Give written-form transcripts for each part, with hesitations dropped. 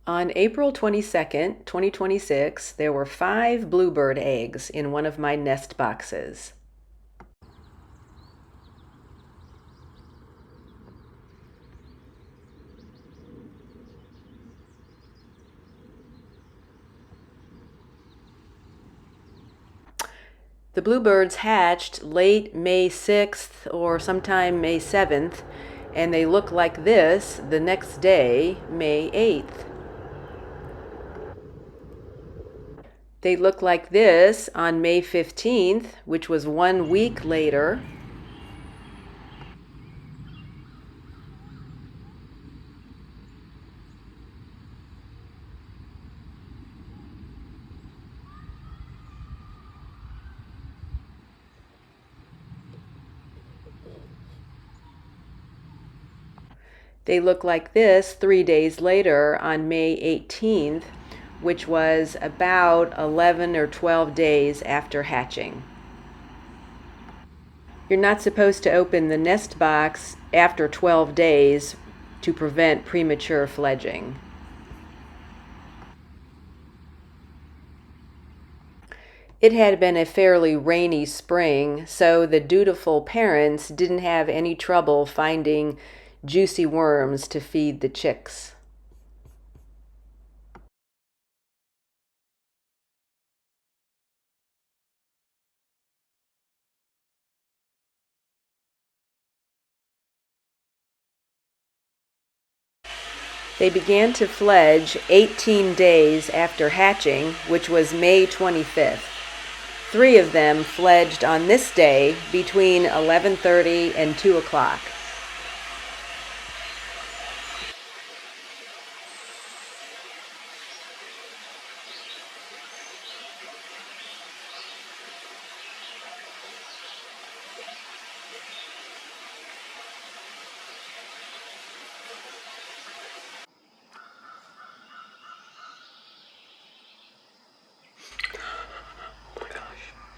On April 22nd, 2026, there were 5 bluebird eggs in one of my nest boxes. The bluebirds hatched late May 6th or sometime May 7th, and they look like this the next day, May 8th. They look like this on May 15th, which was 1 week later. They look like this 3 days later on May 18th, which was about 11 or 12 days after hatching. You're not supposed to open the nest box after 12 days to prevent premature fledging. It had been a fairly rainy spring, so the dutiful parents didn't have any trouble finding juicy worms to feed the chicks. They began to fledge 18 days after hatching, which was May 25th. 3 of them fledged on this day between 11:30 and 2 o'clock.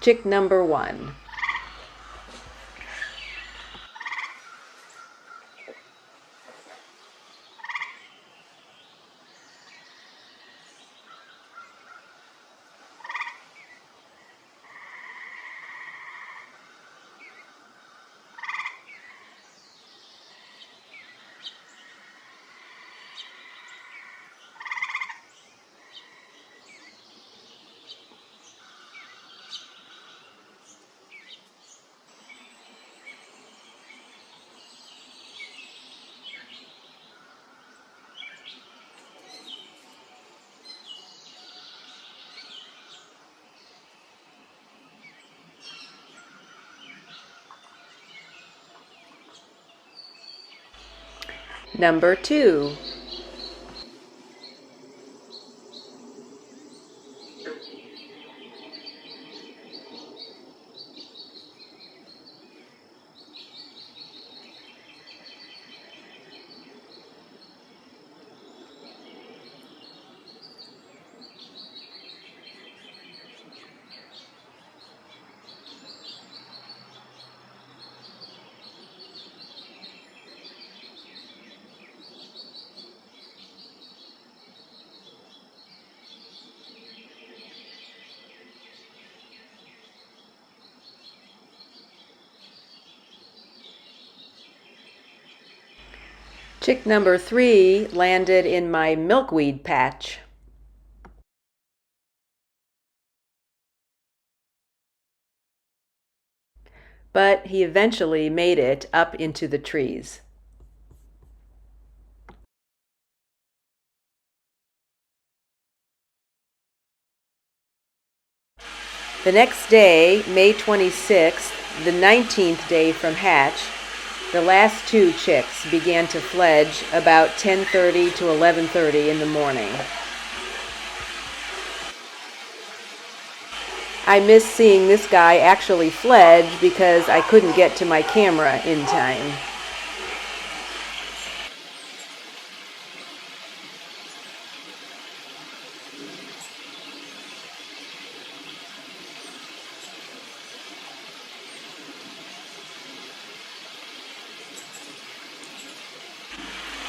Chick number 1. Number 2. Chick number 3 landed in my milkweed patch. But he eventually made it up into the trees. The next day, May 26th, the 19th day from hatch, the last 2 chicks began to fledge about 10:30 to 11:30 in the morning. I missed seeing this guy actually fledge because I couldn't get to my camera in time.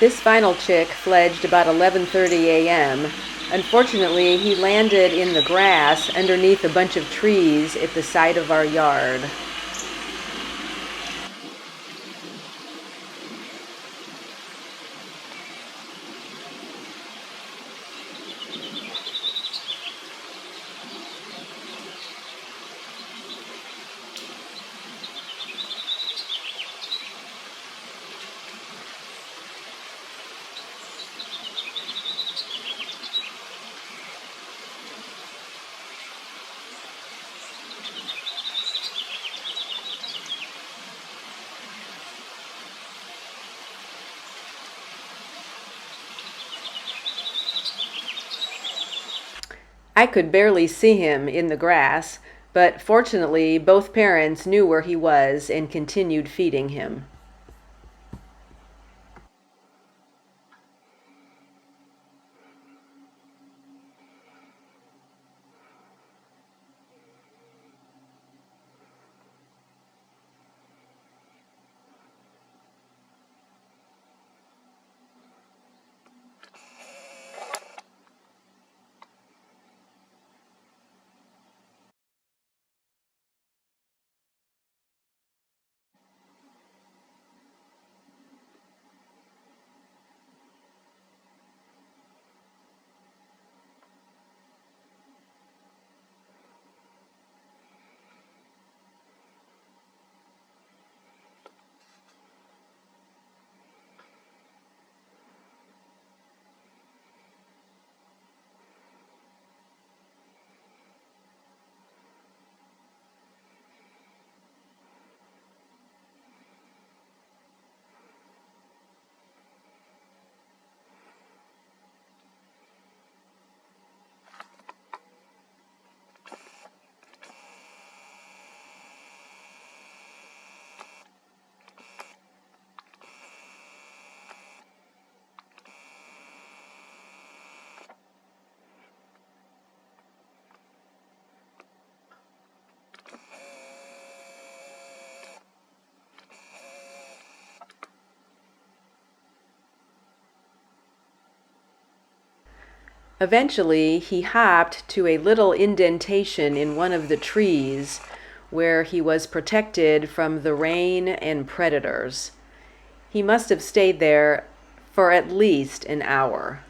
This final chick fledged about 11:30 a.m. Unfortunately, he landed in the grass underneath a bunch of trees at the side of our yard. I could barely see him in the grass, but fortunately both parents knew where he was and continued feeding him. Eventually, he hopped to a little indentation in one of the trees where he was protected from the rain and predators. He must have stayed there for at least an hour.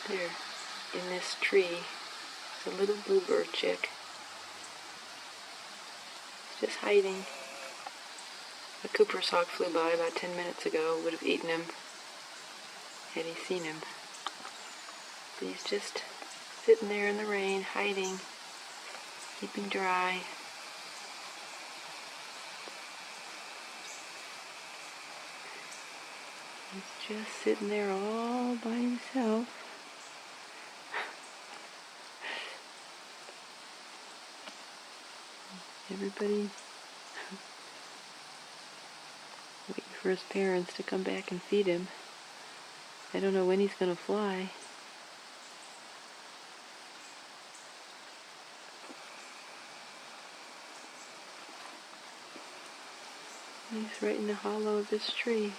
There, in this tree, is a little bluebird chick. Just hiding. A Cooper's hawk flew by about 10 minutes ago, would have eaten him had he seen him. But he's just sitting there in the rain, hiding, keeping dry. He's just sitting there all by himself. Everybody waiting for his parents to come back and feed him. I don't know when he's going to fly. He's right in the hollow of this tree.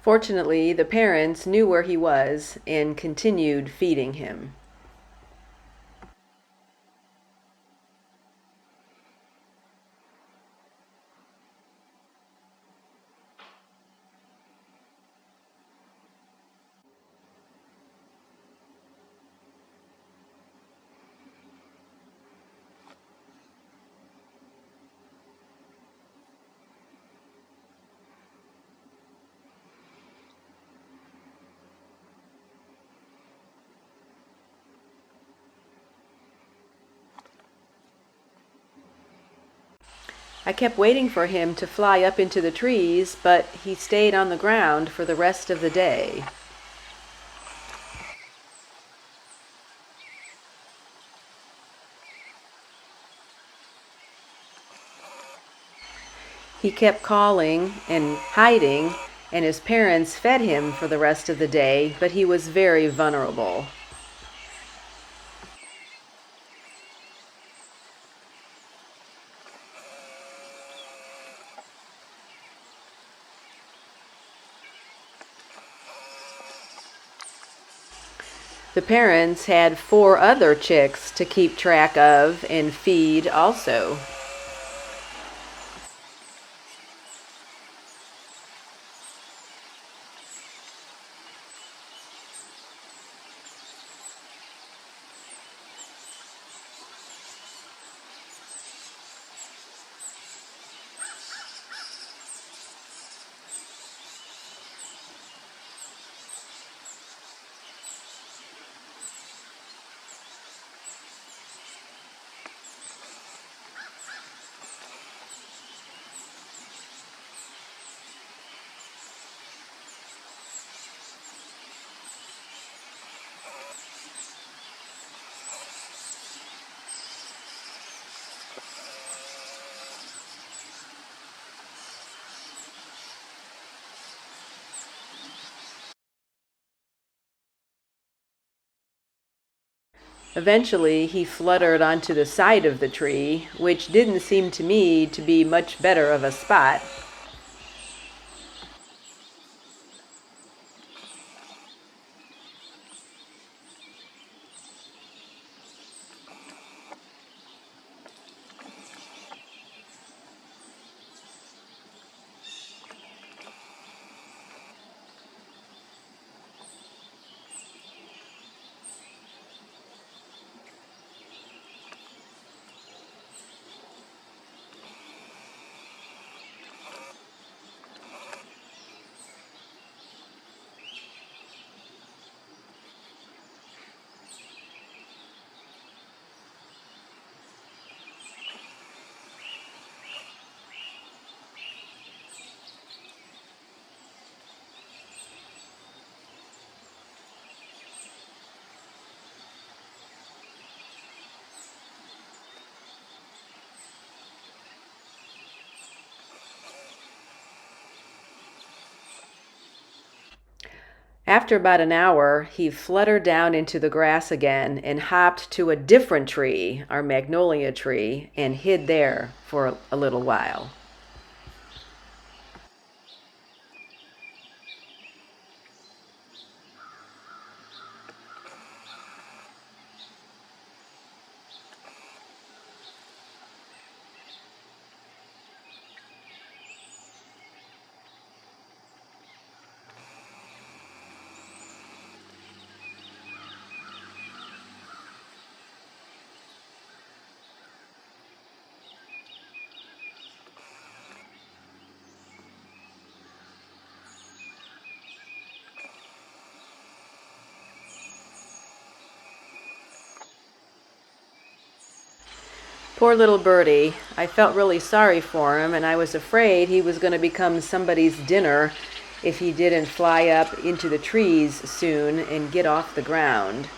Fortunately, the parents knew where he was and continued feeding him. I kept waiting for him to fly up into the trees, but he stayed on the ground for the rest of the day. He kept calling and hiding, and his parents fed him for the rest of the day, but he was very vulnerable. The parents had 4 other chicks to keep track of and feed also. Eventually, he fluttered onto the side of the tree, which didn't seem to me to be much better of a spot. After about an hour, he fluttered down into the grass again and hopped to a different tree, our magnolia tree, and hid there for a little while. Poor little birdie. I felt really sorry for him, and I was afraid he was going to become somebody's dinner if he didn't fly up into the trees soon and get off the ground.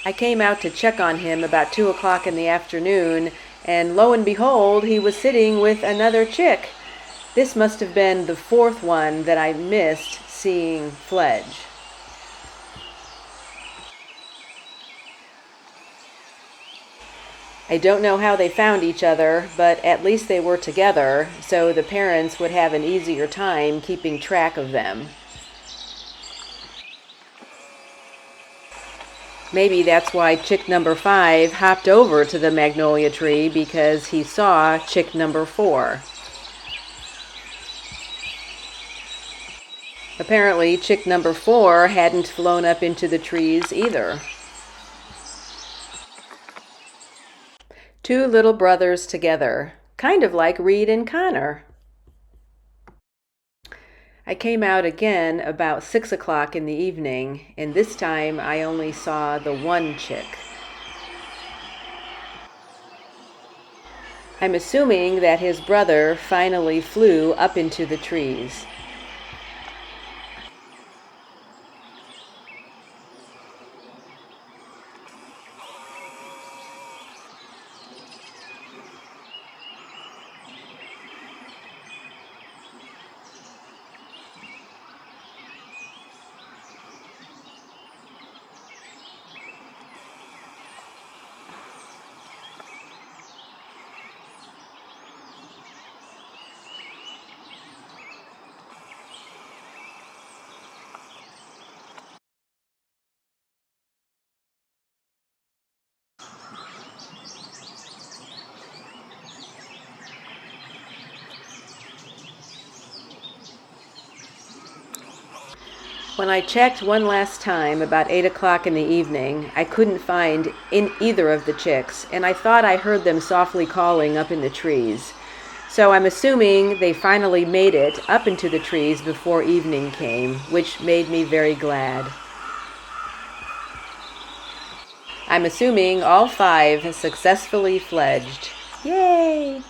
I came out to check on him about 2 o'clock in the afternoon, and lo and behold, he was sitting with another chick. This must have been the 4th one that I missed seeing fledge. I don't know how they found each other, but at least they were together, so the parents would have an easier time keeping track of them. Maybe that's why chick number 5 hopped over to the magnolia tree, because he saw chick number 4. Apparently, chick number 4 hadn't flown up into the trees either. Two little brothers together, kind of like Reed and Connor. I came out again about 6 o'clock in the evening, and this time I only saw the one chick. I'm assuming that his brother finally flew up into the trees. When I checked one last time about 8 o'clock in the evening, I couldn't find either of the chicks, and I thought I heard them softly calling up in the trees. So I'm assuming they finally made it up into the trees before evening came, which made me very glad. I'm assuming all 5 successfully fledged. Yay!